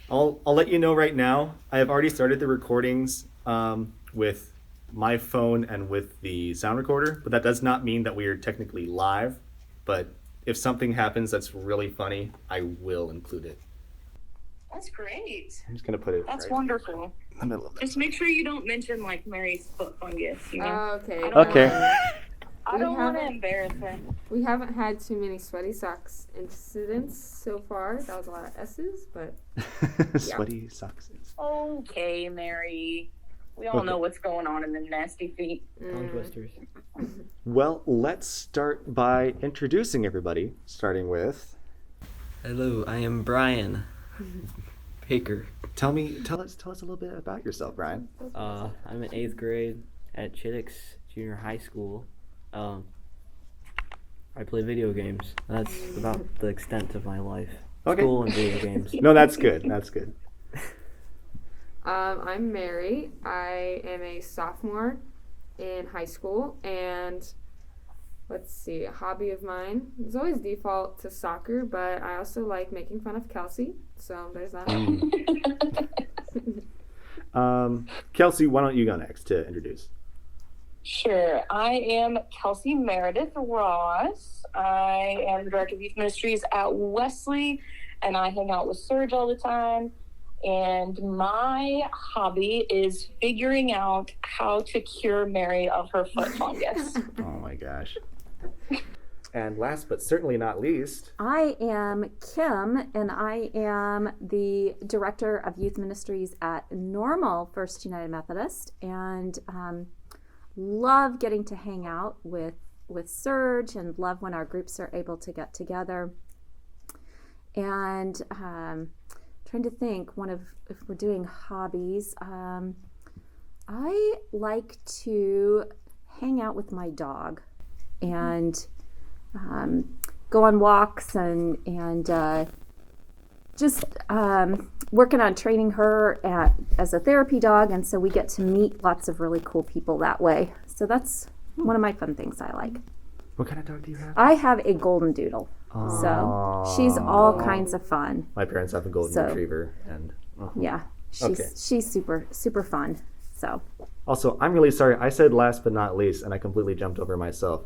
I'll let you know right now. I have already started the recordings with my phone and with the sound recorder, but that does not mean that we are technically live. But if something happens that's really funny, I will include it. That's great. I'm just gonna put it. That's wonderful. In the middle of Just make sure you don't mention like Mary's foot fungus. You know. Okay. Okay. I don't want to embarrass her. We haven't had too many sweaty socks incidents so far. That was a lot of S's, but Sweaty socks. Okay, Mary. We all know what's going on in the nasty feet. Tongue twisters. Well, let's start by introducing everybody, starting with. Hello, I am Brian Baker. Tell us a little bit about yourself, Brian. I'm in 8th grade at Chittix Junior High School. I play video games. That's about the extent of my life. Okay. School and video games. No, that's good. That's good. I'm Mary. I am a sophomore in high school, and let's see, a hobby of mine is always default to soccer, but I also like making fun of Kelsey, so there's that. Kelsey, why don't you go next to introduce? Sure. I am Kelsey Meredith Ross. I am the Director of Youth Ministries at Wesley, and I hang out with Surge all the time. And my hobby is figuring out how to cure Mary of her foot fungus. Oh my gosh. And last but certainly not least, I am Kim, and I am the Director of Youth Ministries at Normal First United Methodist, and love getting to hang out with Surge, and love when our groups are able to get together. And trying to think, if we're doing hobbies, I like to hang out with my dog and go on walks and just working on training her as a therapy dog, and so we get to meet lots of really cool people that way. So that's one of my fun things I like. what kind of dog do you have? I have a golden doodle. So she's all kinds of fun. My parents have a golden retriever, and Yeah, she's super fun. So also, I'm really sorry. I said last but not least, and I completely jumped over myself.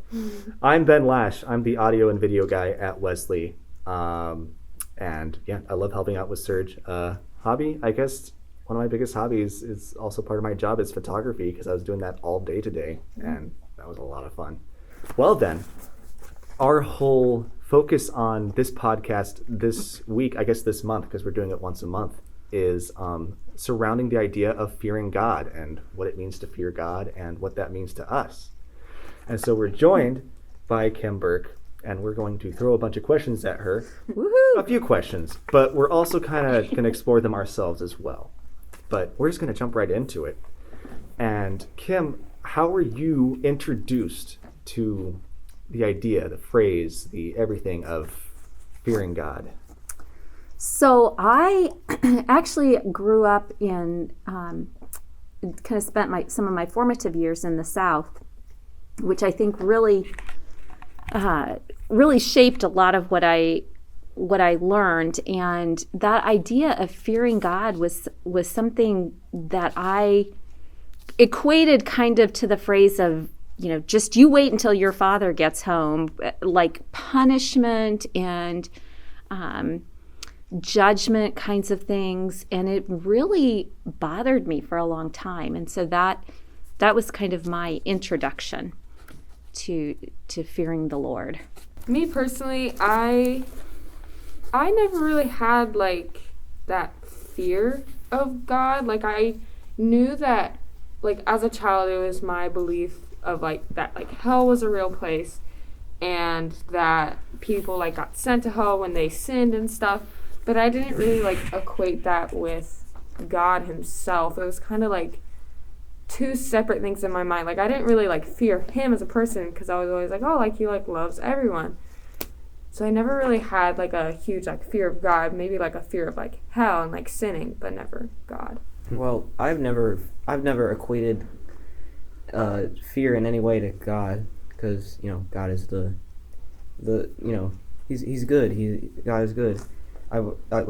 I'm Ben Lash. I'm the audio and video guy at Wesley, and yeah, I love helping out with Surge. Hobby, I guess. One of my biggest hobbies is also part of my job is photography, because I was doing that all day today, and that was a lot of fun. Well then, our whole focus on this podcast this week, I guess this month, because we're doing it once a month, is surrounding the idea of fearing God and what it means to fear God and what that means to us. And so we're joined by Kim Burke, and we're going to throw a bunch of questions at her. woohoo! A few questions, but we're also kind of going to explore them ourselves as well. But we're just going to jump right into it. And Kim, how were you introduced to the idea, the phrase, the everything of fearing God? So I actually grew up in, kind of spent some of my formative years in the South, which I think really shaped a lot of what I learned. And that idea of fearing God was something that I equated kind of to the phrase of, just you wait until your father gets home, like punishment and judgment kinds of things. And it really bothered me for a long time. And so that was kind of my introduction to fearing the Lord. Me personally, I never really had like that fear of God. Like I knew that, like as a child, it was my belief of like that like hell was a real place, and that people like got sent to hell when they sinned and stuff. But I didn't really like equate that with God himself. It was kind of like two separate things in my mind. Like I didn't really like fear him as a person, because I was always like, oh, like he like loves everyone. So I never really had like a huge like fear of God, maybe like a fear of like hell and like sinning, but never God. Well, I've never equated fear in any way to God, because God is the he's good. God is good. I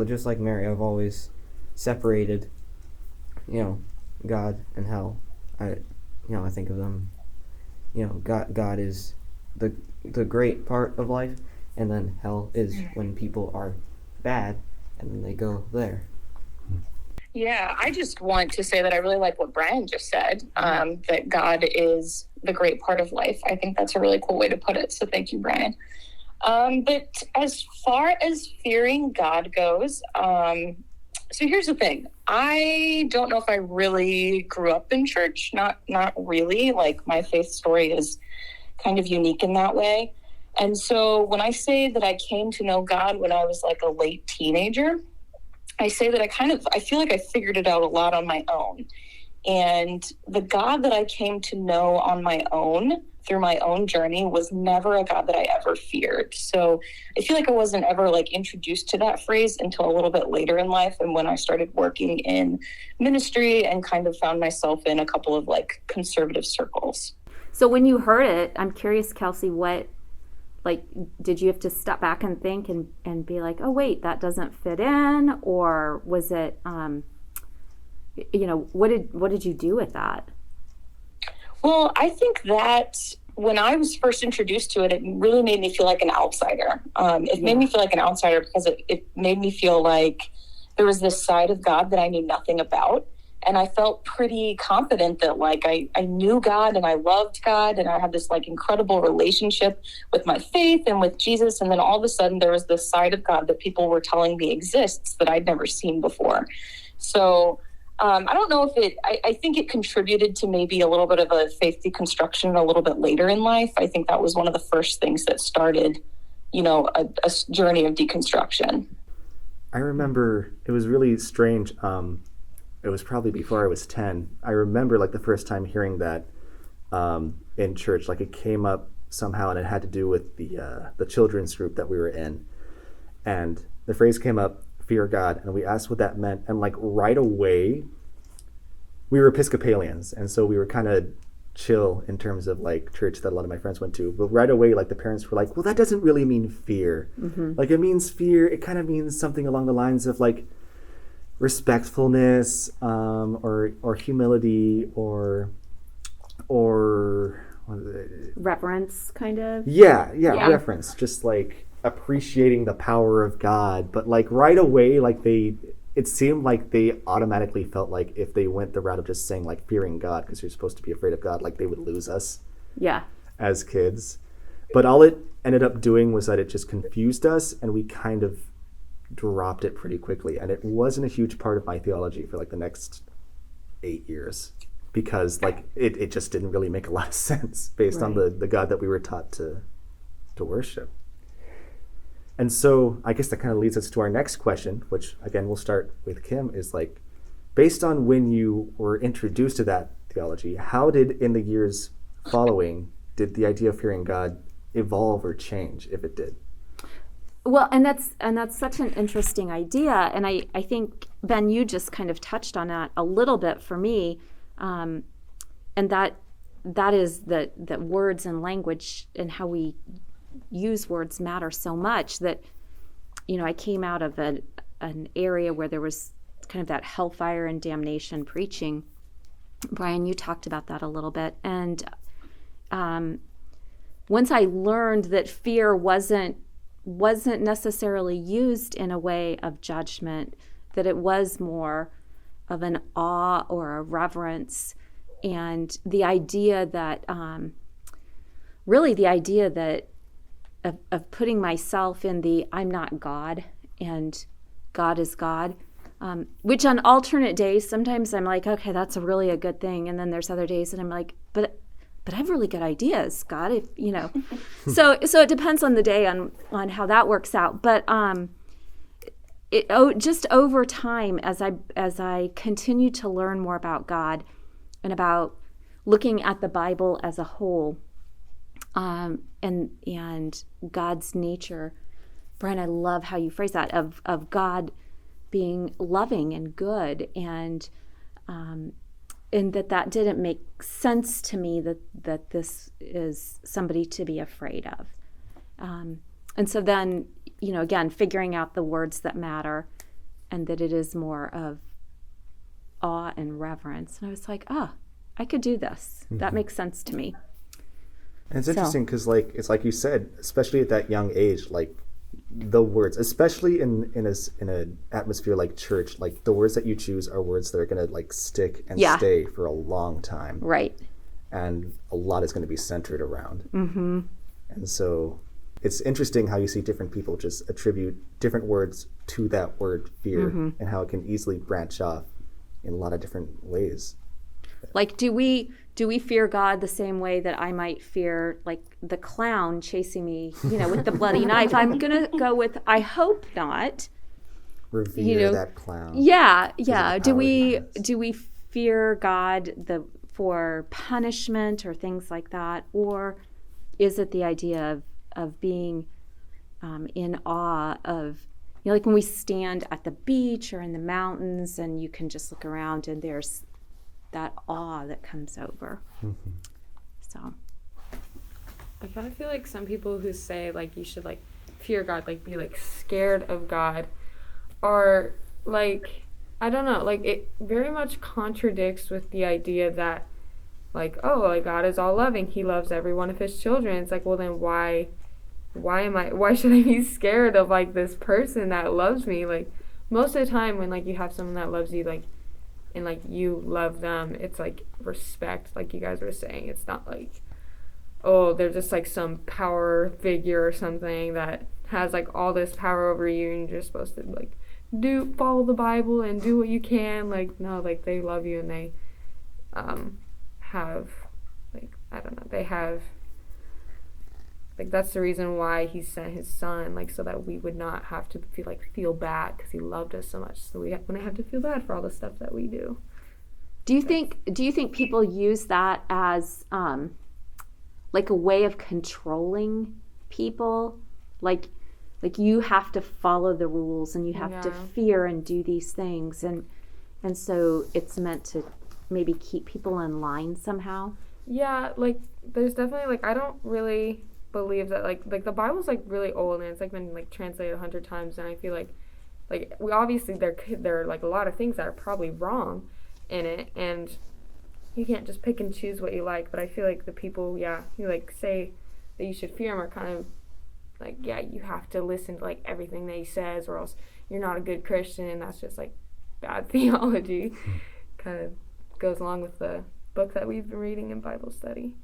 just like Mary, I've always separated, God and hell. I think of them. God is the great part of life, and then hell is when people are bad, and then they go there. Yeah, I just want to say that I really like what Brian just said, that God is the great part of life. I think that's a really cool way to put it. So thank you, Brian. But as far as fearing God goes, so here's the thing. I don't know if I really grew up in church. Not really. Like, my faith story is kind of unique in that way. And so when I say that I came to know God when I was like a late teenager, I say that I feel like I figured it out a lot on my own. And the God that I came to know on my own through my own journey was never a God that I ever feared. So I feel like I wasn't ever like introduced to that phrase until a little bit later in life. And when I started working in ministry and kind of found myself in a couple of like conservative circles. So when you heard it, I'm curious, Kelsey, did you have to step back and think and be like, oh, wait, that doesn't fit in? Or was it, what did you do with that? Well, I think that when I was first introduced to it, it really made me feel like an outsider. It made me feel like an outsider because it made me feel like there was this side of God that I knew nothing about. And I felt pretty confident that like I knew God and I loved God and I had this like incredible relationship with my faith and with Jesus. And then all of a sudden there was this side of God that people were telling me exists that I'd never seen before. So I don't know if I think it contributed to maybe a little bit of a faith deconstruction a little bit later in life. I think that was one of the first things that started, a journey of deconstruction. I remember it was really strange. It was probably before I was 10. I remember like the first time hearing that in church, like it came up somehow and it had to do with the children's group that we were in. And the phrase came up, fear God, and we asked what that meant. And like right away, we were Episcopalians. And so we were kind of chill in terms of like church that a lot of my friends went to. But right away, like the parents were like, well, that doesn't really mean fear. Mm-hmm. Like it means fear. It kind of means something along the lines of like respectfulness, or humility, or reverence, kind of. Yeah, reverence. Just like appreciating the power of God. But like right away, like it seemed like they automatically felt like if they went the route of just saying like fearing God, because you're supposed to be afraid of God, like they would lose us. Yeah. As kids. But all it ended up doing was that it just confused us, and we kind of dropped it pretty quickly. And it wasn't a huge part of my theology for like the next 8 years, because like it just didn't really make a lot of sense based on the God that we were taught to worship. And so I guess that kind of leads us to our next question, which again we'll start with Kim, is like, based on when you were introduced to that theology, how did in the years following did the idea of fearing God evolve or change, if it did? Well, and that's such an interesting idea, and I think, Ben, you just kind of touched on that a little bit for me, and that is that words and language and how we use words matter so much. That I came out of an area where there was kind of that hellfire and damnation preaching. Brian, you talked about that a little bit, and once I learned that fear wasn't necessarily used in a way of judgment, that it was more of an awe or a reverence, and the idea that of putting myself in the I'm not God and God is God, which on alternate days sometimes I'm like, okay, that's a good thing, and then there's other days that I'm like, but I have really good ideas, God, if so it depends on the day on how that works out. But just over time, as I continue to learn more about God and about looking at the Bible as a whole, and God's nature, Brian, I love how you phrase that, of God being loving and good, and that didn't make sense to me, that this is somebody to be afraid of. And so then, again, figuring out the words that matter and that it is more of awe and reverence. And I was like, I could do this. That makes sense to me. And it's interesting because, like, it's like you said, especially at that young age, like the words, especially in an atmosphere like church, like the words that you choose are words that are going to like stick and stay for a long time. Right. And a lot is going to be centered around. Mm-hmm. And so it's interesting how you see different people just attribute different words to that word fear, and how it can easily branch off in a lot of different ways. Like, do we fear God the same way that I might fear, like, the clown chasing me, with the bloody knife? I'm gonna go with, I hope not. Revere that clown. Yeah. Do he we fear God for punishment or things like that, or is it the idea of being in awe of, like when we stand at the beach or in the mountains and you can just look around and there's that awe that comes over. So I kind of feel like some people who say like you should like fear God, like be like scared of God, are like, I don't know, like it very much contradicts with the idea that like, oh, like God is all loving, he loves every one of his children. It's like, well then why should I be scared of like this person that loves me? Like most of the time when like you have someone that loves you, like, and like you love them, it's like respect, like you guys were saying. It's not like, oh, they're just like some power figure or something that has like all this power over you and you're supposed to like follow the Bible and do what you can. Like no, like they love you and they have like, I don't know, they have like, that's the reason why he sent his son, like so that we would not have to feel bad because he loved us so much, so we wouldn't have to feel bad for all the stuff that we do. do you think people use that as like a way of controlling people, like you have to follow the rules and you have to fear and do these things, and so it's meant to maybe keep people in line somehow? Yeah, like there's definitely like, I don't really believe that like the Bible's like really old and it's like been like translated 100 times, and I feel like we obviously there are like a lot of things that are probably wrong in it, and you can't just pick and choose what you like. But I feel like the people who like say that you should fear him are kind of like, you have to listen to like everything that he says or else you're not a good Christian, and that's just like bad theology. Kind of goes along with the book that we've been reading in Bible study.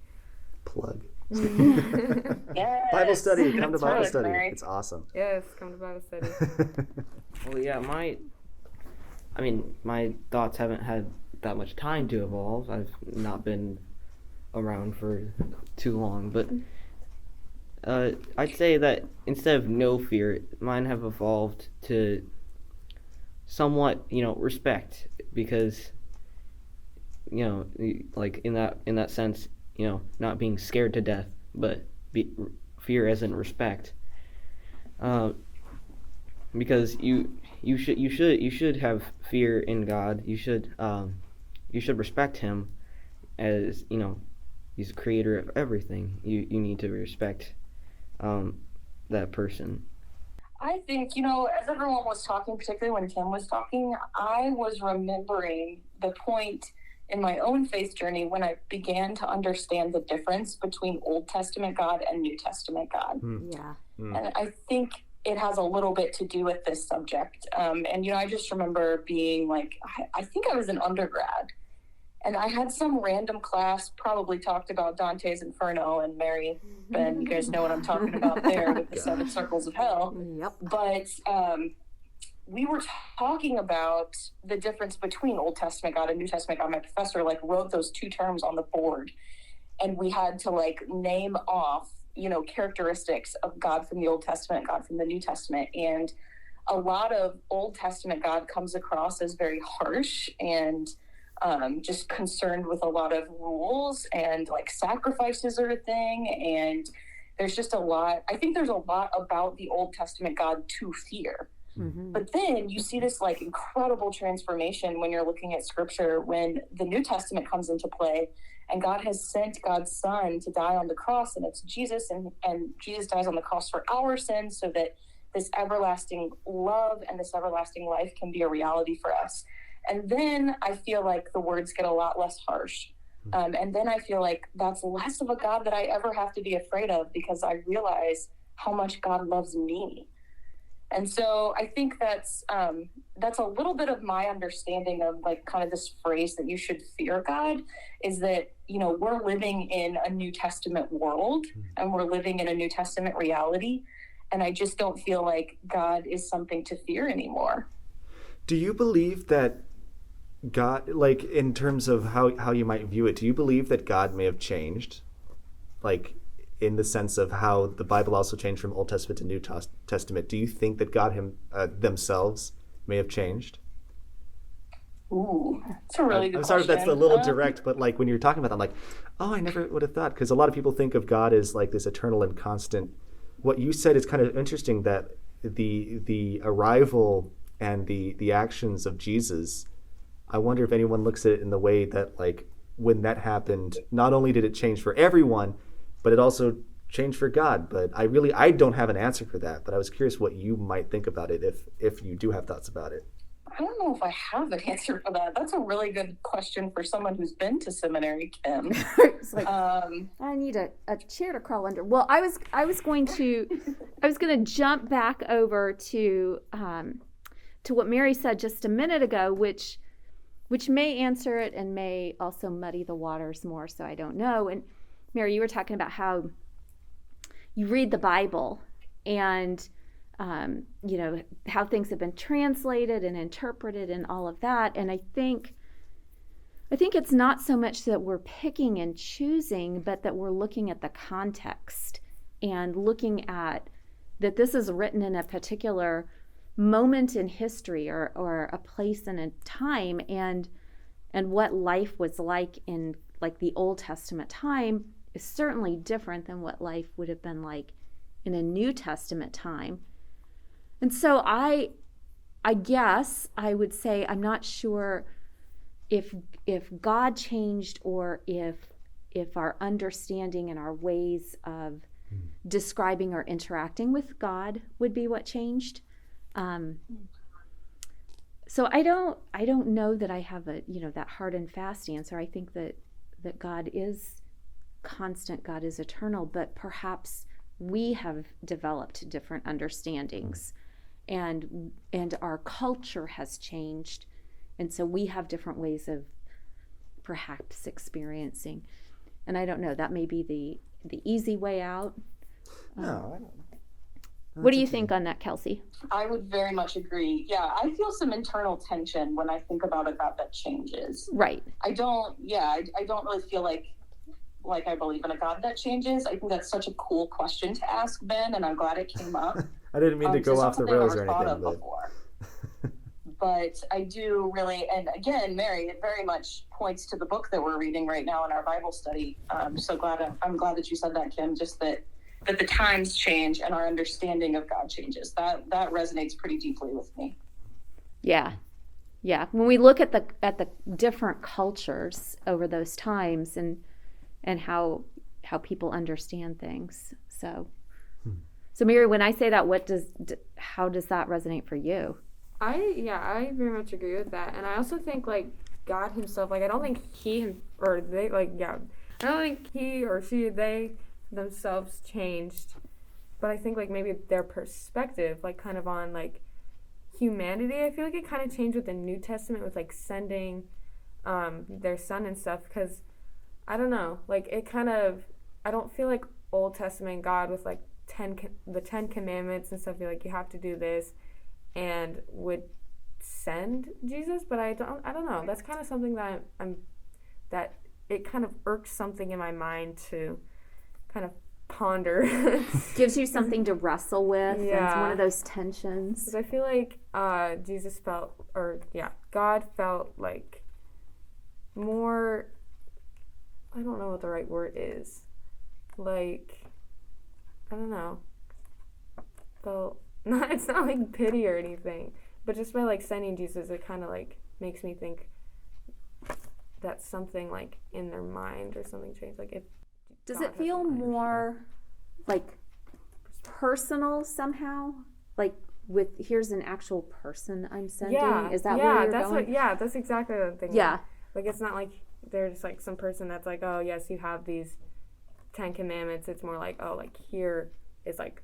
Plug. Yes. Bible study. Come to Bible Right, study. Mary. It's awesome. Yes, come to Bible study. Well, yeah, my thoughts haven't had that much time to evolve. I've not been around for too long, but I'd say that instead of no fear, mine have evolved to somewhat, respect, because, like in that sense, not being scared to death, but fear as in respect. Because you should have fear in God. You should respect him as, he's the creator of everything. You need to respect that person. I think, as everyone was talking, particularly when Tim was talking, I was remembering the point in my own faith journey when I began to understand the difference between Old Testament God and New Testament God. Yeah. And I think it has a little bit to do with this subject. And, I just remember being like, I think I was an undergrad, and I had some random class probably talked about Dante's Inferno, and Mary, Ben, you guys know what I'm talking about there with the 7 circles of hell. Yep. But we were talking about the difference between Old Testament God and New Testament God. My professor wrote those two terms on the board, and we had to name off, characteristics of God from the Old Testament, God from the New Testament. And a lot of Old Testament God comes across as very harsh and just concerned with a lot of rules, and sacrifices are a thing. And there's just a lot, I think there's a lot about the Old Testament God to fear. Mm-hmm. But then you see this incredible transformation when you're looking at scripture, when the New Testament comes into play and God has sent God's son to die on the cross, and it's Jesus, and Jesus dies on the cross for our sins so that this everlasting love and this everlasting life can be a reality for us. And then I feel like the words get a lot less harsh. And then I feel like that's less of a God that I ever have to be afraid of, because I realize how much God loves me. And so I think that's a little bit of my understanding of like kind of this phrase that you should fear God, is that, you know, we're living in a New Testament world and we're living in a New Testament reality. And I just don't feel like God is something to fear anymore. Do you believe that God, like in terms of how you might view it, do you believe that God may have changed? Like in the sense of how the Bible also changed from Old Testament to New Testament. Do you think that God themselves may have changed? Ooh, that's a really good I'm sorry if that's a question. little direct, but like when you're talking about that, I'm like, oh, I never would have thought, because a lot of people think of God as like this eternal and constant. What you said is kind of interesting, that the arrival and the actions of Jesus, I wonder if anyone looks at it in the way that like when that happened, not only did it change for everyone, but it also changed for God. But I don't have an answer for that, but I was curious what you might think about it if you do have thoughts about it. I don't know if I have an answer for that. That's a really good question for someone who's been to seminary, Kim. It's like, I need a chair to crawl under. Well, I was going to jump back over to what Mary said just a minute ago, which may answer it and may also muddy the waters more, so I don't know. And Mary, you were talking about how you read the Bible and you know, how things have been translated and interpreted and all of that. And I think it's not so much that we're picking and choosing, but that we're looking at the context and looking at that this is written in a particular moment in history or a place and a time, and what life was like in like the Old Testament time is certainly different than what life would have been like in a New Testament time. And so I guess I would say I'm not sure if God changed, or if our understanding and our ways of describing or interacting with God would be what changed. So I don't know that I have a, you know, that hard and fast answer. I think that God is constant, God is eternal, but perhaps we have developed different understandings, and our culture has changed, and so we have different ways of perhaps experiencing. And I don't know, that may be the easy way out. No, I don't. What do you think on that, Kelsey? I would very much agree. Yeah, I feel some internal tension when I think about a God that changes. Right. I don't really feel like I believe in a God that changes. I think that's such a cool question to ask, Ben, and I'm glad it came up. I didn't mean to go off the rails or anything, but but I do really, and again, Mary, it very much points to the book that we're reading right now in our Bible study. I'm glad that you said that, Kim, just that the times change and our understanding of God changes. That resonates pretty deeply with me. Yeah. When we look at the different cultures over those times and how people understand things. So Mary, when I say that, how does that resonate for you? I very much agree with that. And I also think like God himself, like I don't think he or they I don't think he or she, they themselves changed, but I think like maybe their perspective, like kind of on like humanity, I feel like it kind of changed with the New Testament, with like sending their son and stuff, because I don't know, like it kind of, I don't feel like Old Testament God with like the 10 commandments and stuff, like you have to do this, and would send Jesus. But I don't know, that's kind of something that that it kind of irks something in my mind to kind of ponder. Gives you something to wrestle with. Yeah. It's one of those tensions. Because I feel like God felt like more, I don't know what the right word is. Like, I don't know. Felt, it's not like pity or anything, but just by like sending Jesus, it kind of like makes me think that something like in their mind or something changed. Like, if does it feel more like personal somehow? like with here's an actual person I'm sending. Yeah. Is that where you're that's going? that's exactly what I'm thinking. Yeah. Like, it's not like they're just like some person that's like, oh yes, you have these 10 commandments. It's more like, oh, like here is like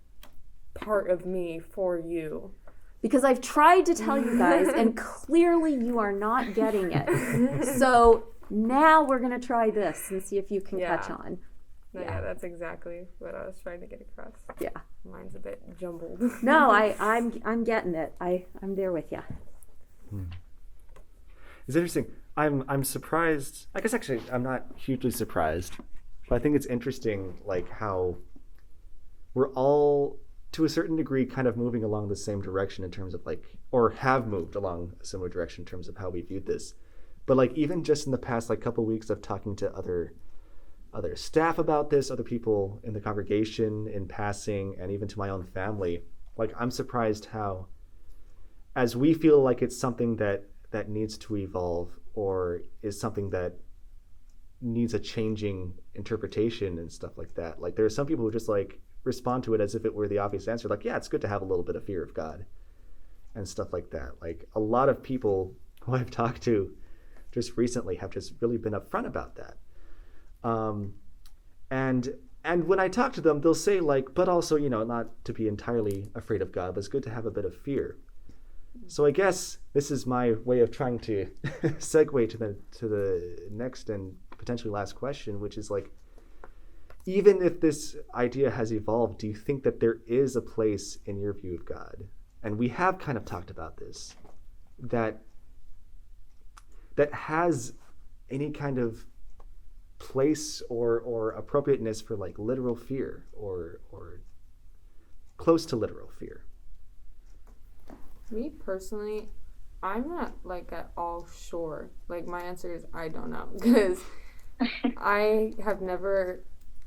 part of me for you. Because I've tried to tell you guys, and clearly you are not getting it. So now we're going to try this and see if you can catch on. No, yeah, that's exactly what I was trying to get across. Yeah. Mine's a bit jumbled. No, I'm getting it. I'm there with you. It's interesting. I'm surprised. I guess actually I'm not hugely surprised, but I think it's interesting, like how we're all to a certain degree kind of moving along the same direction in terms of like, or have moved along a similar direction in terms of how we viewed this. But like even just in the past like couple weeks of talking to other staff about this, other people in the congregation in passing, and even to my own family, like I'm surprised how, as we feel like it's something that needs to evolve or is something that needs a changing interpretation and stuff like that. Like there are some people who just like respond to it as if it were the obvious answer. Like, yeah, it's good to have a little bit of fear of God and stuff like that. Like a lot of people who I've talked to just recently have just really been upfront about that. And when I talk to them, they'll say like, but also, not to be entirely afraid of God, but it's good to have a bit of fear. So I guess this is my way of trying to segue to the next and potentially last question, which is like, even if this idea has evolved, do you think that there is a place in your view of God? And we have kind of talked about this, that has any kind of place or appropriateness for like literal fear or close to literal fear. Me personally, I'm not like at all sure. Like my answer is I don't know, because I have never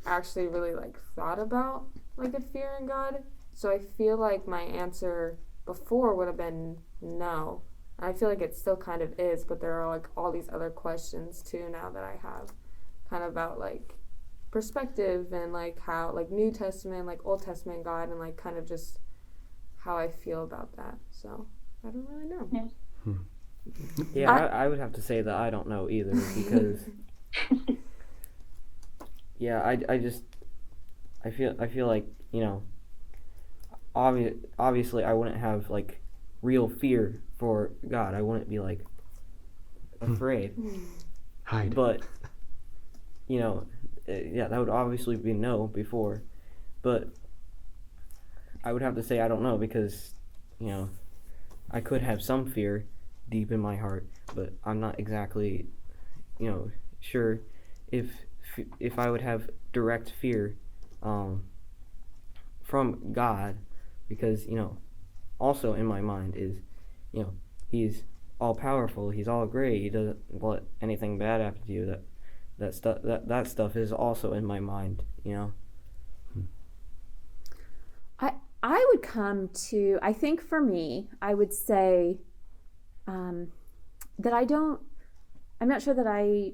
actually really like thought about like a fear in God. So I feel like my answer before would have been no. And I feel like it still kind of is, but there are like all these other questions too now that I have, kind of about like perspective and like how like New Testament, like Old Testament God, and like kind of just how I feel about that. So I don't really know. Yeah, I would have to say that I don't know either, because yeah, I feel like, obviously I wouldn't have like real fear for God. I wouldn't be like afraid. Hide. But yeah, that would obviously be no before. But I would have to say I don't know, because I could have some fear deep in my heart, but I'm not exactly sure if I would have direct fear from God, because also in my mind is he's all powerful, he's all great, he doesn't let anything bad happen to you. That stuff is also in my mind. I would come to, I think for me, I would say that I'm not sure that I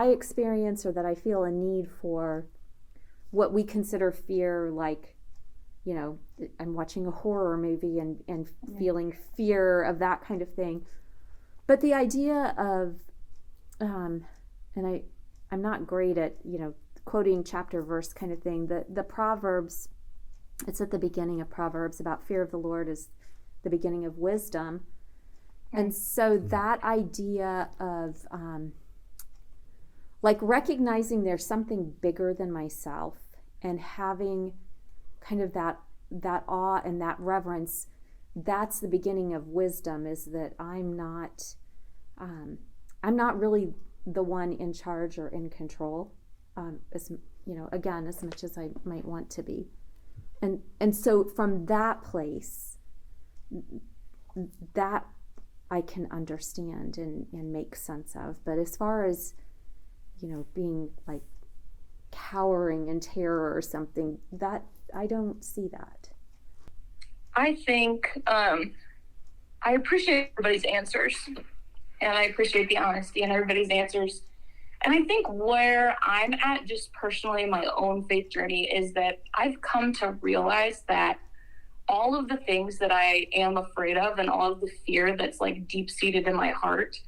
experience or that I feel a need for what we consider fear, like, I'm watching a horror movie and feeling fear of that kind of thing. But the idea of, and I'm not great at, quoting chapter verse kind of thing, the Proverbs, it's at the beginning of Proverbs about fear of the Lord is the beginning of wisdom. And so that idea of like recognizing there's something bigger than myself and having kind of that awe and that reverence, that's the beginning of wisdom, is that I'm not really the one in charge or in control, as much as I might want to be. And so from that place, that I can understand and make sense of. But as far as, being like cowering in terror or something, that I don't see that. I think I appreciate everybody's answers, and I appreciate the honesty in everybody's answers. And I think where I'm at just personally in my own faith journey is that I've come to realize that all of the things that I am afraid of and all of the fear that's like deep seated in my heart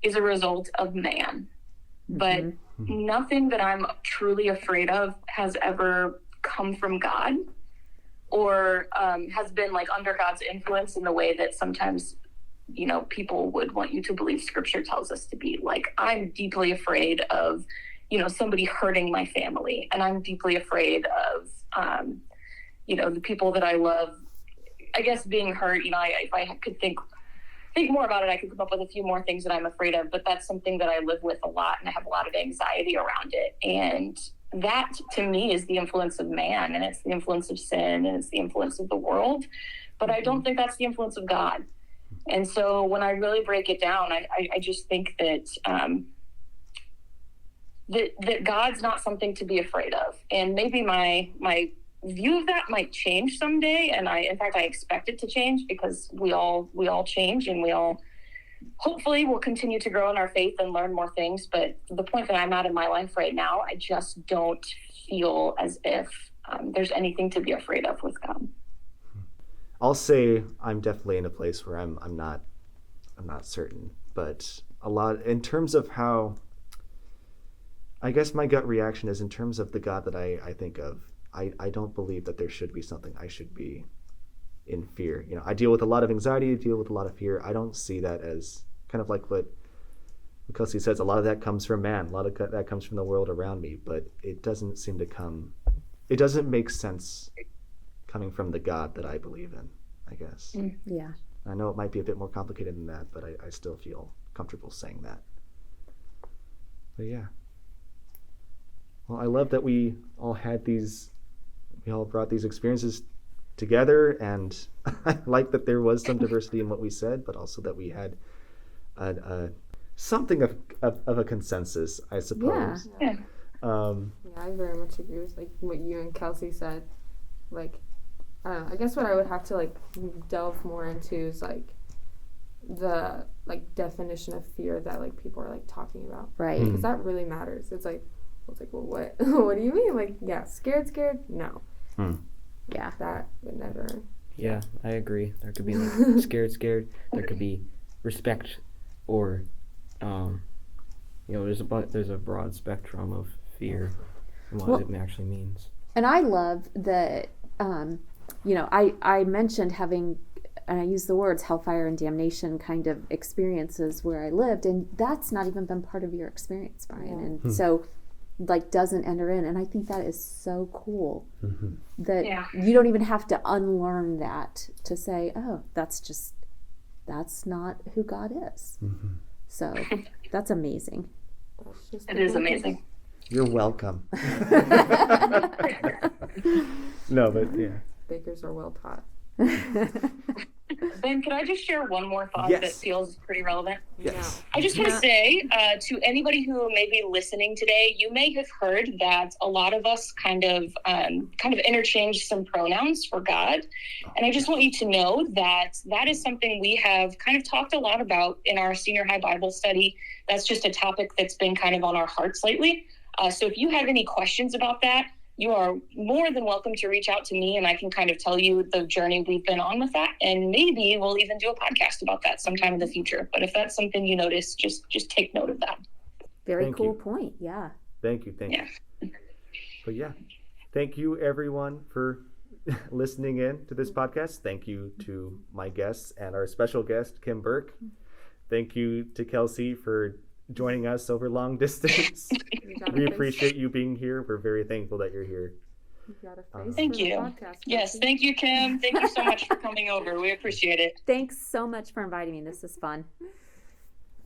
is a result of man. But nothing that I'm truly afraid of has ever come from God or has been like under God's influence in the way that sometimes, people would want you to believe scripture tells us to be. Like, I'm deeply afraid of, somebody hurting my family. And I'm deeply afraid of, the people that I love, I guess, being hurt. If I could think more about it, I could come up with a few more things that I'm afraid of, but that's something that I live with a lot and I have a lot of anxiety around it. And that to me is the influence of man, and it's the influence of sin, and it's the influence of the world. But I don't think that's the influence of God. And so when I really break it down, I just think that that God's not something to be afraid of. And maybe my view of that might change someday, and I expect it to change, because we all change, and we all hopefully will continue to grow in our faith and learn more things. But the point that I'm at in my life right now, I just don't feel as if there's anything to be afraid of with God. I'll say I'm definitely in a place where I'm not certain, but a lot in terms of how, I guess my gut reaction is in terms of the God that I think of. I don't believe that there should be something I should be in fear. I deal with a lot of anxiety, I deal with a lot of fear. I don't see that as kind of like what Kelsey says, a lot of that comes from man, a lot of that comes from the world around me, but it doesn't make sense coming from the God that I believe in, I guess. Yeah. I know it might be a bit more complicated than that, but I still feel comfortable saying that. But yeah. Well, I love that we all brought these experiences together, and I like that there was some diversity in what we said, but also that we had something of a consensus, I suppose. Yeah. I very much agree with like what you and Kelsey said. Like, I don't know, I guess what I would have to like delve more into is like the like definition of fear that like people are like talking about, Right. because that really matters. It's like well, what what do you mean? Like, yeah, scared no, Yeah. that would never. Yeah, I agree. There could be like scared. There could be respect, or there's a broad spectrum of fear and what it actually means. And I love that, I mentioned having, and I use the words hellfire and damnation kind of experiences where I lived, and that's not even been part of your experience, Brian. And so, like, doesn't enter in. And I think that is so cool that you don't even have to unlearn that to say, oh, that's not who God is. So that's amazing. It is amazing. You're welcome. No, but yeah. Bakers are well taught. Ben, could I just share one more thought that feels pretty relevant? Yes. I just want to say to anybody who may be listening today, you may have heard that a lot of us kind of interchange some pronouns for God. And I just want you to know that that is something we have kind of talked a lot about in our senior high Bible study. That's just a topic that's been kind of on our hearts lately. So if you have any questions about that, you are more than welcome to reach out to me, and I can kind of tell you the journey we've been on with that. And maybe we'll even do a podcast about that sometime in the future. But if that's something you notice, just take note of that. Very cool point. Yeah. Thank you. But yeah, thank you everyone for listening in to this podcast. Thank you to my guests and our special guest, Kim Burke. Thank you to Kelsey for joining us over long distance. We appreciate you being here. We're very thankful that you're here. Thank you. Yes, thank you, Kim. Thank you so much for coming over. We appreciate it. Thanks so much for inviting me. This is fun.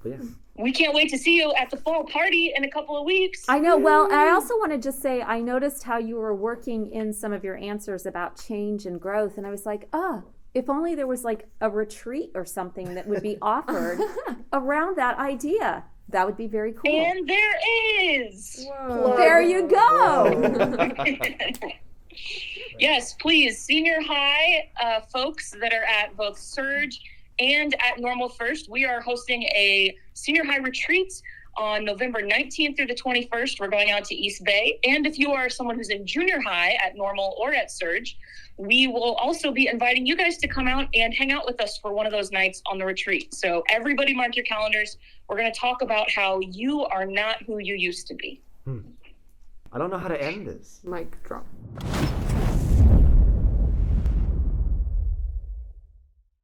But yeah. We can't wait to see you at the fall party in a couple of weeks. I know. Well, and I also want to just say, I noticed how you were working in some of your answers about change and growth. And I was like, if only there was like a retreat or something that would be offered around that idea. That would be very cool. And there is. Whoa. There you go. Yes, please. Senior high folks that are at both Surge and at Normal First, we are hosting a senior high retreat on November 19th through the 21st. We're going out to East Bay. And if you are someone who's in junior high at Normal or at Surge, we will also be inviting you guys to come out and hang out with us for one of those nights on the retreat. So everybody mark your calendars. We're going to talk about how you are not who you used to be. I don't know how to end this. Mic drop.